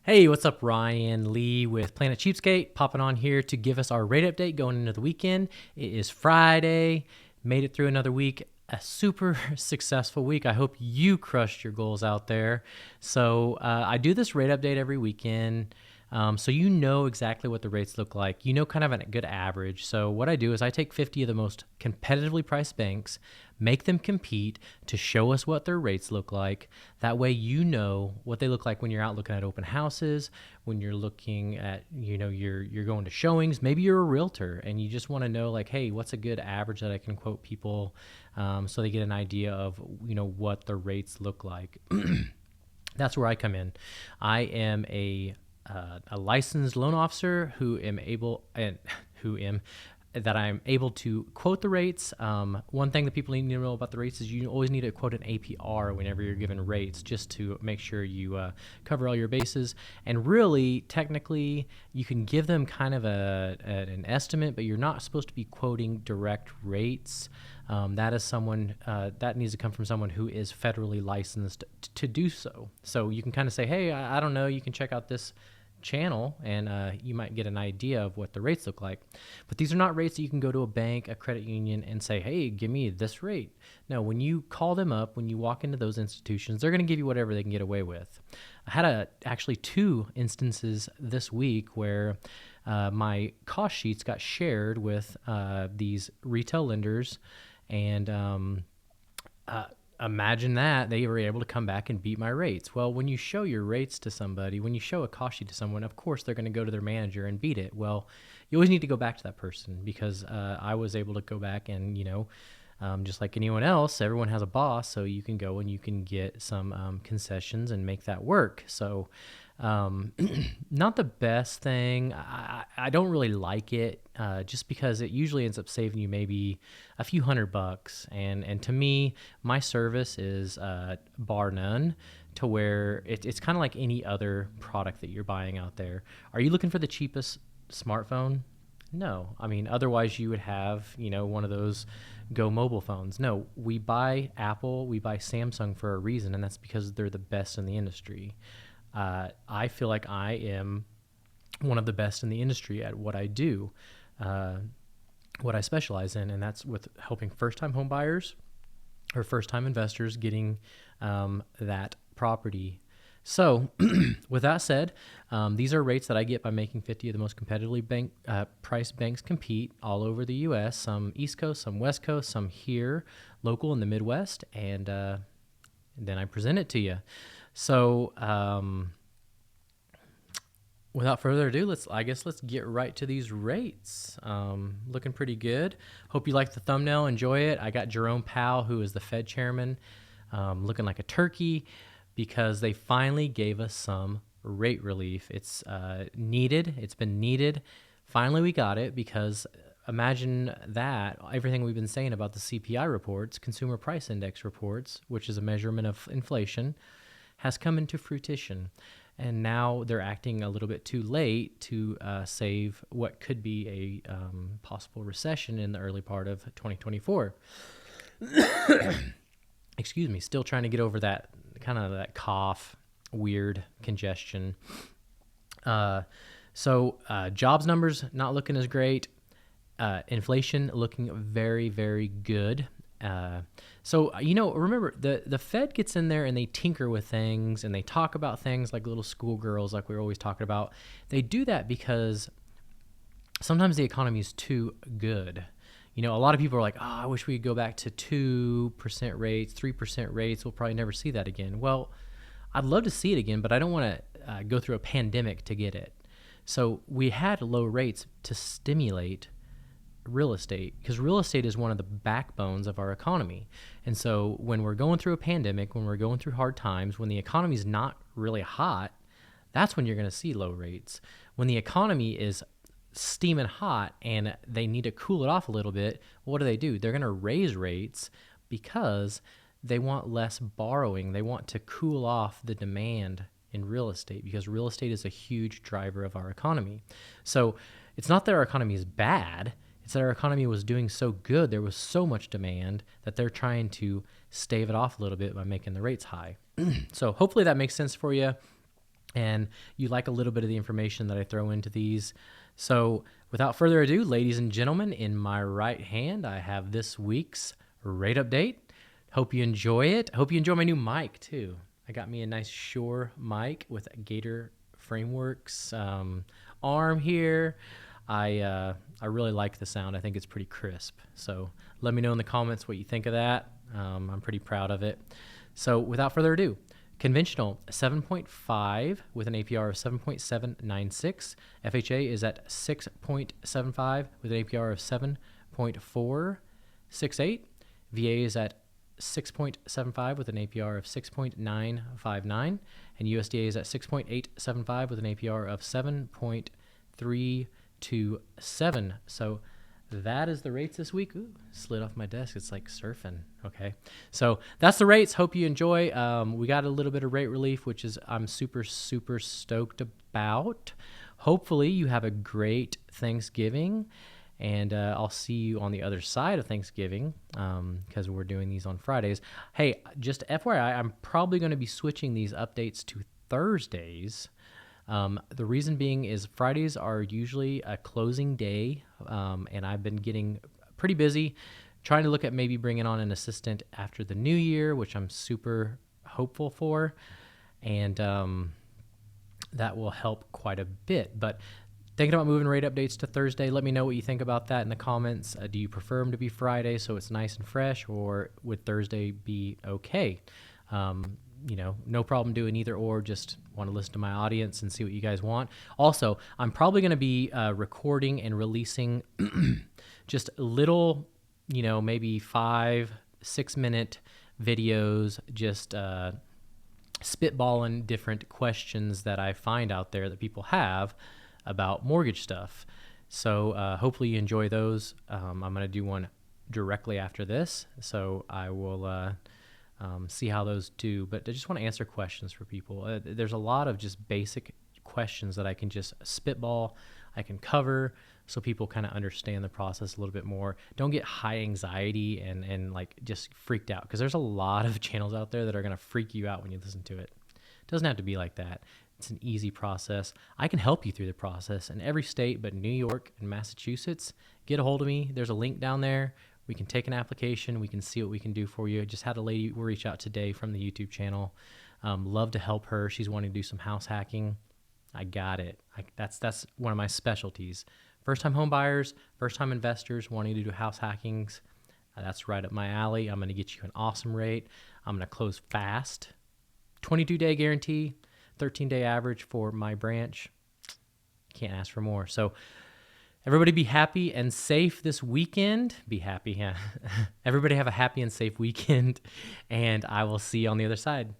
Hey, what's up? Ryan Lee with Planet Cheapskate popping on here to give us our rate update going into the weekend. It is Friday, made it through another week, a super successful week. I hope you crushed your goals out there. So I do this rate update every weekend. So you know exactly what the rates look like. You know kind of a good average. So what I do is I take 50 of the most competitively priced banks, make them compete to show us what their rates look like. That way you know what they look like when you're out looking at open houses, when you're looking at, you're going to showings. Maybe you're a realtor and you just want to know like, hey, what's a good average that I can quote people so they get an idea of, what the rates look like. That's where I come in. I am a licensed loan officer who am able that I'm able to quote the rates. One thing that people need to know about the rates is you always need to quote an APR whenever you're given rates, just to make sure you cover all your bases. And really, technically, you can give them kind of an estimate, but you're not supposed to be quoting direct rates. That is someone that needs to come from someone who is federally licensed to do so. So you can kind of say, hey, I don't know, you can check out this channel and you might get an idea of what the rates look like. But these are not rates that you can go to a bank, a credit union, and say, hey, give me this rate. No, when you call them up, when you walk into those institutions, they're going to give you whatever they can get away with. I had actually two instances this week where my cost sheets got shared with these retail lenders, and imagine that they were able to come back and beat my rates. Well, when you show your rates to somebody, when you show a cost sheet to someone, of course they're going to go to their manager and beat it. Well, you always need to go back to that person because I was able to go back and, just like anyone else, everyone has a boss, so you can go and you can get some concessions and make that work. So not the best thing. I don't really like it just because it usually ends up saving you maybe a few $100. And to me, my service is bar none, to where it's kind of like any other product that you're buying out there. Are you looking for the cheapest smartphone? No. I mean, otherwise you would have, one of those Go mobile phones. No, we buy Apple, we buy Samsung for a reason, and that's because they're the best in the industry. I feel like I am one of the best in the industry at what I do, what I specialize in, and that's with helping first-time home buyers or first-time investors getting that property. So with that said, these are rates that I get by making 50 of the most competitively priced banks compete all over the U.S., some East Coast, some West Coast, some here, local in the Midwest, and then I present it to you. So without further ado, let's get right to these rates. Looking pretty good. Hope you like the thumbnail. Enjoy it. I got Jerome Powell, who is the Fed chairman, looking like a turkey because they finally gave us some rate relief. It's needed. It's been needed. Finally, we got it because imagine that everything we've been saying about the CPI reports, Consumer Price Index reports, which is a measurement of inflation, has come into fruition. And now they're acting a little bit too late to save what could be a possible recession in the early part of 2024. Excuse me, still trying to get over that kind of that cough, weird congestion. So jobs numbers not looking as great. Inflation looking very, very good. So, remember, the Fed gets in there and they tinker with things and they talk about things like little schoolgirls, like we were always talking about. They do that because sometimes the economy is too good. A lot of people are like, oh, I wish we could go back to 2% rates, 3% rates. We'll probably never see that again. Well, I'd love to see it again, but I don't want to go through a pandemic to get it. So we had low rates to stimulate real estate, because real estate is one of the backbones of our economy. And so when we're going through a pandemic, when we're going through hard times, when the economy is not really hot, that's when you're going to see low rates. When the economy is steaming hot and they need to cool it off a little bit, what do? They're going to raise rates because they want less borrowing. They want to cool off the demand in real estate because real estate is a huge driver of our economy. So it's not that our economy is bad. It's that our economy was doing so good, there was so much demand that they're trying to stave it off a little bit by making the rates high. So hopefully that makes sense for you. and you like a little bit of the information that I throw into these. So without further ado, ladies and gentlemen, in my right hand, I have this week's rate update. Hope you enjoy it. Hope you enjoy my new mic too. I got me a nice Shure mic with a Gator Frameworks arm here. I really like the sound. I think it's pretty crisp. So let me know in the comments what you think of that. I'm pretty proud of it. So without further ado, conventional 7.5 with an APR of 7.796. FHA is at 6.75 with an APR of 7.468. VA is at 6.75 with an APR of 6.959. And USDA is at 6.875 with an APR of 7.327. So that is the rates this week. Ooh, slid off my desk. It's like surfing. Okay. So that's the rates. Hope you enjoy. We got a little bit of rate relief, which is I'm super, super stoked about. Hopefully you have a great Thanksgiving, and I'll see you on the other side of Thanksgiving because we're doing these on Fridays. Hey, just FYI, I'm probably going to be switching these updates to Thursdays. The reason being is Fridays are usually a closing day, and I've been getting pretty busy trying to look at maybe bringing on an assistant after the new year, which I'm super hopeful for, and that will help quite a bit. But thinking about moving rate updates to Thursday, let me know what you think about that in the comments. Do you prefer them to be Friday so it's nice and fresh, or would Thursday be okay? No problem doing either or. Just want to listen to my audience and see what you guys want. Also, I'm probably going to be recording and releasing just little, maybe 5-6 minute videos, just spitballing different questions that I find out there that people have about mortgage stuff. So hopefully you enjoy those. I'm going to do one directly after this. So I will see how those do, but I just want to answer questions for people. There's a lot of just basic questions that I can just spitball, I can cover, so people kind of understand the process a little bit more. Don't get high anxiety and like just freaked out, because there's a lot of channels out there that are going to freak you out when you listen to it. It doesn't have to be like that. It's an easy process. I can help you through the process in every state but New York and Massachusetts. Get a hold of me. There's a link down there. We can take an application. We can see what we can do for you. I just had a lady reach out today from the YouTube channel. Love to help her. She's wanting to do some house hacking. I got it. That's one of my specialties. First-time home buyers, first-time investors wanting to do house hackings. That's right up my alley. I'm going to get you an awesome rate. I'm going to close fast. 22-day guarantee, 13-day average for my branch. Can't ask for more. So everybody be happy and safe this weekend. Be happy. Yeah. Everybody have a happy and safe weekend, and I will see you on the other side.